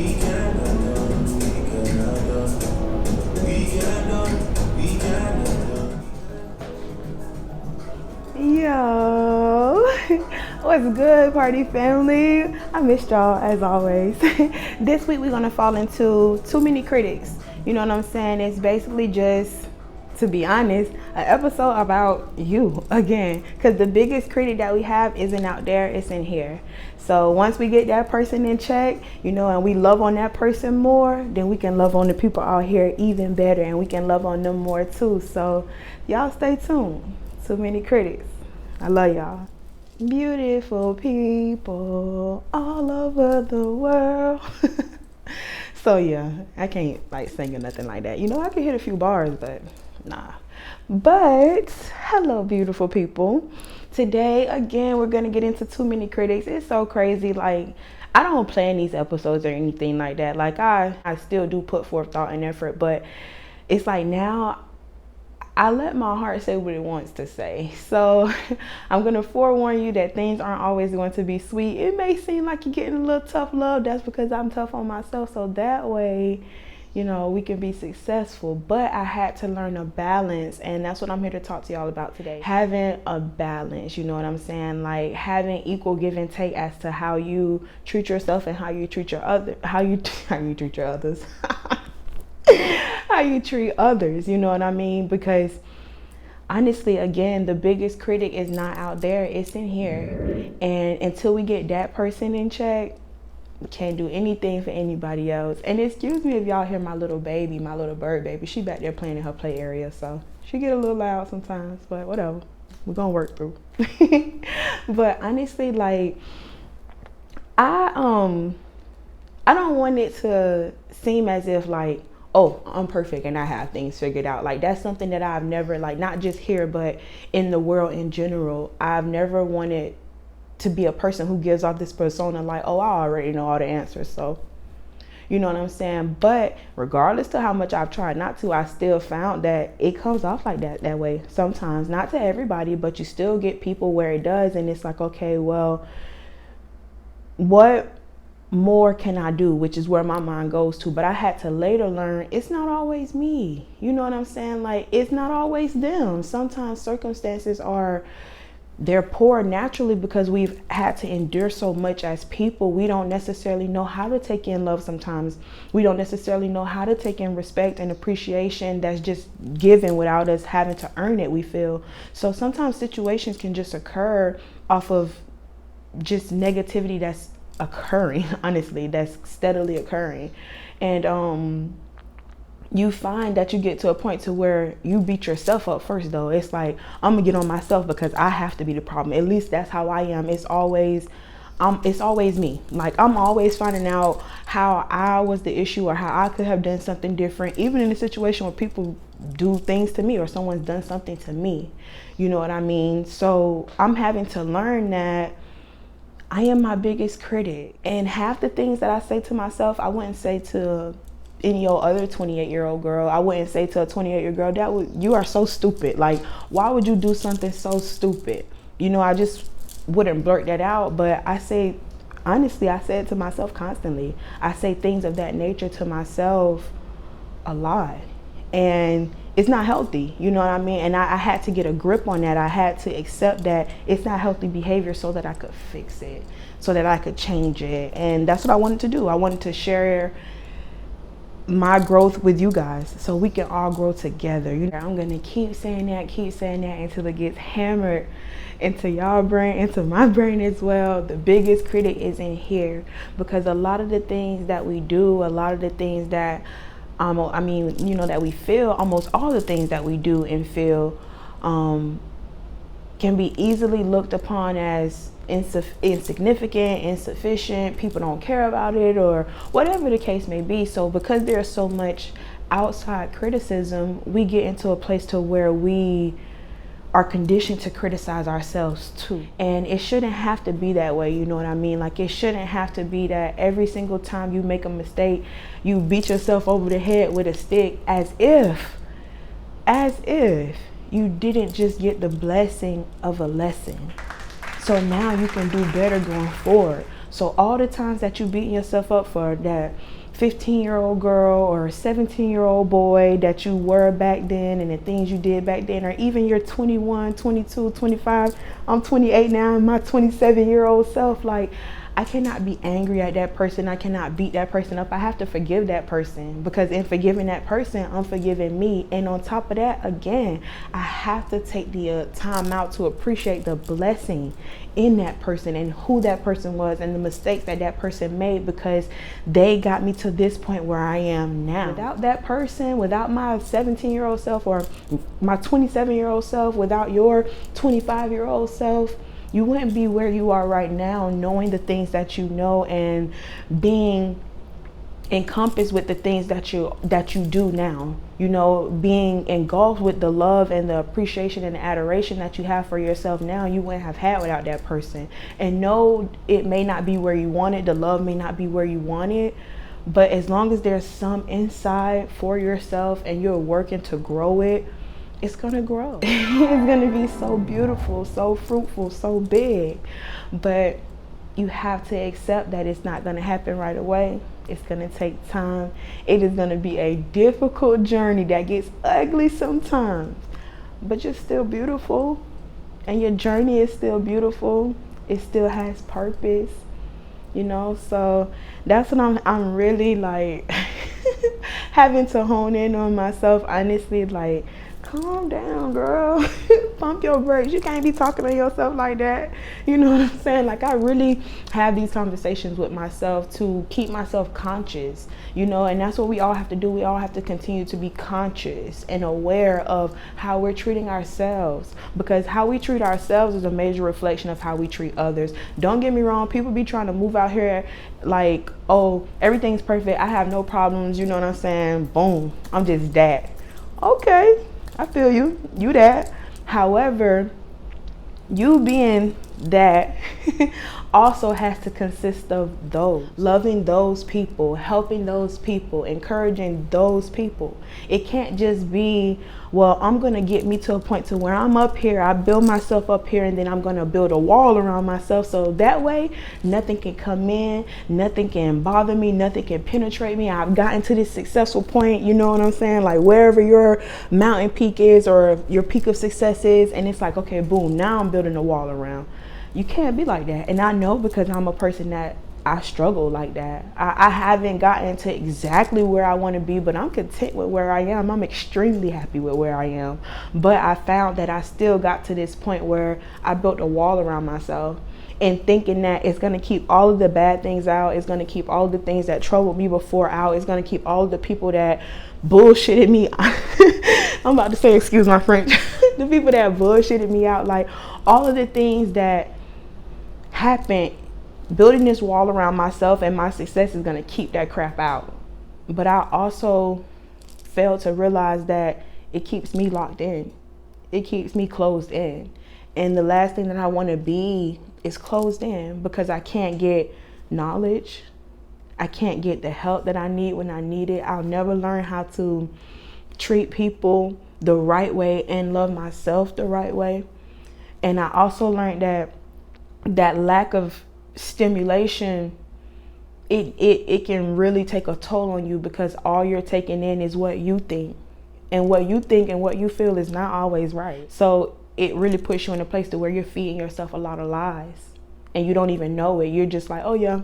Yo, what's good, party family? I missed y'all as always. This week we're gonna fall into too many critics. You know what I'm saying? It's basically just, to be honest, an episode about you again. Because the biggest critic that we have isn't out there, it's in here. So once we get that person in check, and we love on that person more, then we can love on the people out here even better, and we can love on them more too. So y'all stay tuned. Too many critics. I love y'all. Beautiful people all over the world. So yeah, I can't sing or nothing like that. I can hit a few bars, but nah. But hello, beautiful people. Today, again, we're gonna get into too many critics. It's so crazy. I don't plan these episodes or anything like that. I still do put forth thought and effort, but it's now I let my heart say what it wants to say. So I'm going to forewarn you that things aren't always going to be sweet. It may seem like you're getting a little tough love. That's because I'm tough on myself. So that way, we can be successful. But I had to learn a balance. And that's what I'm here to talk to y'all about today. Having a balance, you know what I'm saying? Having equal give and take as to how you treat yourself and how you treat how you treat your others. How you treat others, you know what I mean? Because honestly, again, the biggest critic is not out there, it's in here. And until we get that person in check, we can't do anything for anybody else. And excuse me if y'all hear my little baby, my little bird baby, she back there playing in her play area, so she get a little loud sometimes, but whatever, we're gonna work through. But honestly, I don't want it to seem as if oh, I'm perfect and I have things figured out. That's something that I've never, not just here, but in the world in general, I've never wanted to be a person who gives off this persona oh, I already know all the answers. So, you know what I'm saying? But regardless to how much I've tried not to, I still found that it comes off like that way sometimes. Not to everybody, but you still get people where it does. And it's okay, well, what more can I do, which is where my mind goes to. But I had to later learn it's not always me. You know what I'm saying? It's not always them. Sometimes circumstances they're poor naturally because we've had to endure so much as people. We don't necessarily know how to take in love sometimes. We don't necessarily know how to take in respect and appreciation that's just given without us having to earn it, we feel. So sometimes situations can just occur off of just negativity that's occurring, honestly, that's steadily occurring. And you find that you get to a point to where you beat yourself up first, though. It's I'm gonna get on myself because I have to be the problem. At least that's how I am. It's always me. I'm always finding out how I was the issue or how I could have done something different, even in a situation where people do things to me or someone's done something to me. You know what I mean? So I'm having to learn that I am my biggest critic, and half the things that I say to myself, I wouldn't say to any other 28-year-old girl. I wouldn't say to a 28-year-old girl, you are so stupid. Why would you do something so stupid? I just wouldn't blurt that out. But honestly, I say it to myself constantly. I say things of that nature to myself a lot. And it's not healthy, you know what I mean? And I had to get a grip on that. I had to accept that it's not healthy behavior so that I could fix it, so that I could change it. And that's what I wanted to do. I wanted to share my growth with you guys so we can all grow together. I'm gonna keep saying that until it gets hammered into y'all brain, into my brain as well. The biggest critic is in here, because a lot of the things that we do, a lot of the things that that we feel, almost all the things that we do and feel can be easily looked upon as insignificant, insufficient, people don't care about it, or whatever the case may be. So because there's so much outside criticism, we get into a place to where we are conditioned to criticize ourselves too. And it shouldn't have to be that way, you know what I mean? It shouldn't have to be that every single time you make a mistake, you beat yourself over the head with a stick as if you didn't just get the blessing of a lesson. So now you can do better going forward. So all the times that you beating yourself up for that 15-year-old girl or 17-year-old boy that you were back then, and the things you did back then, or even your 21, 22, 25, I'm 28 now, and my 27-year-old self, like, I cannot be angry at that person. I cannot beat that person up. I have to forgive that person, because in forgiving that person, I'm forgiving me. And on top of that, again, I have to take the time out to appreciate the blessing in that person and who that person was and the mistakes that that person made, because they got me to this point where I am now. Without that person, without my 17-year-old self or my 27-year-old self, without your 25-year-old self, you wouldn't be where you are right now, knowing the things that you know and being encompassed with the things that you do now. You know, being engulfed with the love and the appreciation and the adoration that you have for yourself now, you wouldn't have had without that person. And no, it may not be where you want it, the love may not be where you want it, but as long as there's some inside for yourself and you're working to grow it, it's gonna grow. It's gonna be so beautiful, so fruitful, so big. But you have to accept that it's not gonna happen right away. It's gonna take time. It is gonna be a difficult journey that gets ugly sometimes, but you're still beautiful, and your journey is still beautiful. It still has purpose, you know. So that's what I'm really like having to hone in on myself, honestly. Like, calm down, girl. Pump your brakes. You can't be talking to yourself like that. You know what I'm saying? Like, I really have these conversations with myself to keep myself conscious, you know, and that's what we all have to do. We all have to continue to be conscious and aware of how we're treating ourselves, because how we treat ourselves is a major reflection of how we treat others. Don't get me wrong. People be trying to move out here like, oh, everything's perfect. I have no problems. You know what I'm saying? Boom. I'm just that. Okay. I feel you. You that. However, you being that also has to consist of those. Loving those people, helping those people, encouraging those people. It can't just be, well, I'm going to get me to a point to where I'm up here, I build myself up here, and then I'm going to build a wall around myself, so that way nothing can come in, nothing can bother me, nothing can penetrate me. I've gotten to this successful point, you know what I'm saying? Like, wherever your mountain peak is or your peak of success is, and it's like, okay, boom, now I'm building a wall around. You can't be like that. And I know, because I'm a person that I struggle like that. I haven't gotten to exactly where I want to be, but I'm content with where I am. I'm extremely happy with where I am. But I found that I still got to this point where I built a wall around myself, and thinking that it's going to keep all of the bad things out. It's going to keep all of the things that troubled me before out. It's going to keep all of the people that bullshitted me. I'm about to say, excuse my French. The people that bullshitted me out, like all of the things that happened, building this wall around myself and my success is going to keep that crap out. But I also failed to realize that it keeps me locked in. It keeps me closed in. And the last thing that I want to be is closed in, because I can't get knowledge. I can't get the help that I need when I need it. I'll never learn how to treat people the right way and love myself the right way. And I also learned that lack of stimulation, it can really take a toll on you, because all you're taking in is what you think, and what you think and what you feel is not always right. So it really puts you in a place to where you're feeding yourself a lot of lies, and you don't even know it. You're just like, oh yeah,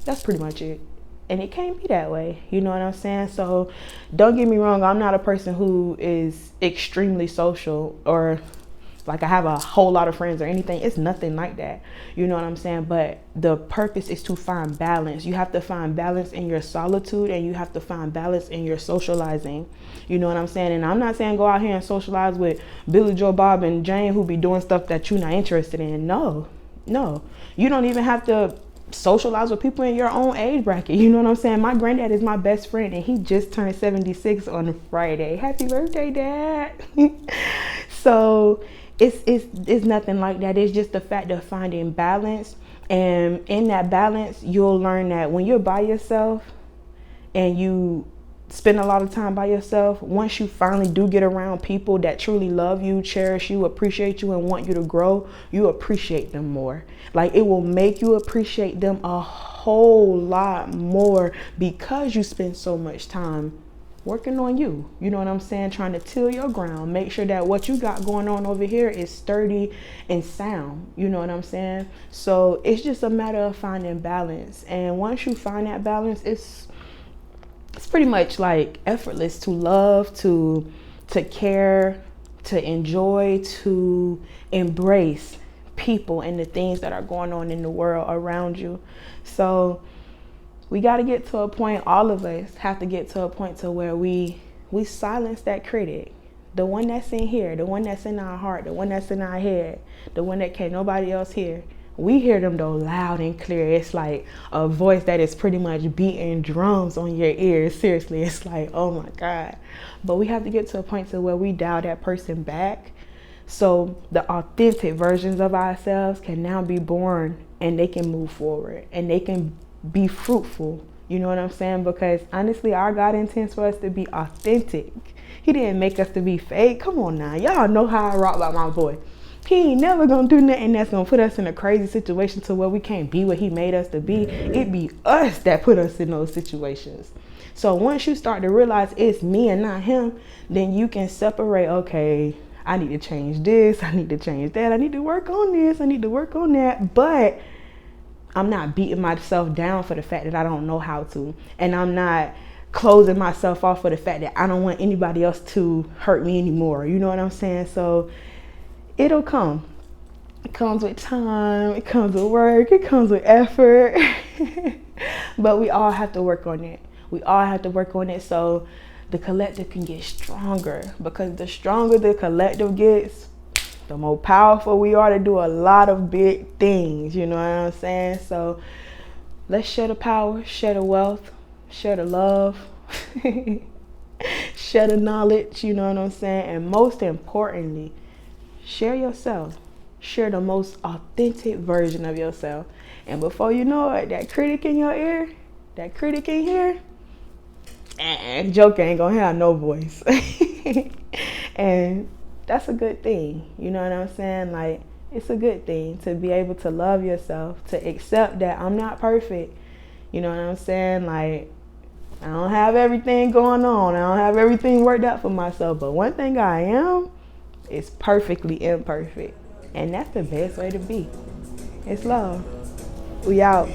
that's pretty much it. And it can't be that way. You know what I'm saying? So don't get me wrong. I'm not a person who is extremely social, or like I have a whole lot of friends or anything. It's nothing like that. You know what I'm saying? But the purpose is to find balance. You have to find balance in your solitude, and you have to find balance in your socializing. You know what I'm saying? And I'm not saying go out here and socialize with Billy, Joe, Bob, and Jane, who be doing stuff that you're not interested in. No. You don't even have to socialize with people in your own age bracket. You know what I'm saying? My granddad is my best friend, and he just turned 76 on Friday. Happy birthday, Dad. So it's nothing like that. It's just the fact of finding balance, and in that balance you'll learn that when you're by yourself and you spend a lot of time by yourself, once you finally do get around people that truly love you, cherish you, appreciate you, and want you to grow, you appreciate them more. Like, it will make you appreciate them a whole lot more because you spend so much time working on you. You know what I'm saying? Trying to till your ground. Make sure that what you got going on over here is sturdy and sound. You know what I'm saying? So it's just a matter of finding balance. And once you find that balance, it's pretty much like effortless to love, to care, to enjoy, to embrace people and the things that are going on in the world around you. So we got to get to a point, all of us have to get to a point to where we silence that critic, the one that's in here, the one that's in our heart, the one that's in our head, the one that can't nobody else hear. We hear them though loud and clear. It's like a voice that is pretty much beating drums on your ears. Seriously, it's like, oh my God. But we have to get to a point to where we dial that person back, so the authentic versions of ourselves can now be born, and they can move forward and they can be fruitful. You know what I'm saying? Because honestly, our God intends for us to be authentic. He didn't make us to be fake. Come on now. Y'all know how I rock about my boy. He ain't never gonna do nothing that's gonna put us in a crazy situation to where we can't be what he made us to be. It be us that put us in those situations. So once you start to realize it's me and not him, then you can separate, okay, I need to change this, I need to change that, I need to work on this, I need to work on that. But I'm not beating myself down for the fact that I don't know how to. And I'm not closing myself off for the fact that I don't want anybody else to hurt me anymore. You know what I'm saying? So it'll come. It comes with time, it comes with work, it comes with effort. But we all have to work on it. We all have to work on it so the collective can get stronger. Because the stronger the collective gets, the more powerful we are to do a lot of big things. You know what I'm saying? So let's share the power, share the wealth, share the love, share the knowledge. You know what I'm saying? And most importantly, share yourself. Share the most authentic version of yourself. And before you know it, that critic in your ear, that critic in here, and Joker ain't gonna have no voice. And that's a good thing. You know what I'm saying? Like, it's a good thing to be able to love yourself, to accept that I'm not perfect. You know what I'm saying? Like, I don't have everything going on. I don't have everything worked out for myself. But one thing I am is perfectly imperfect. And that's the best way to be. It's love. We out.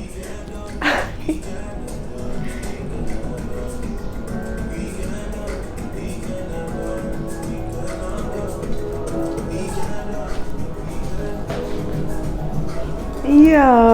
Yeah.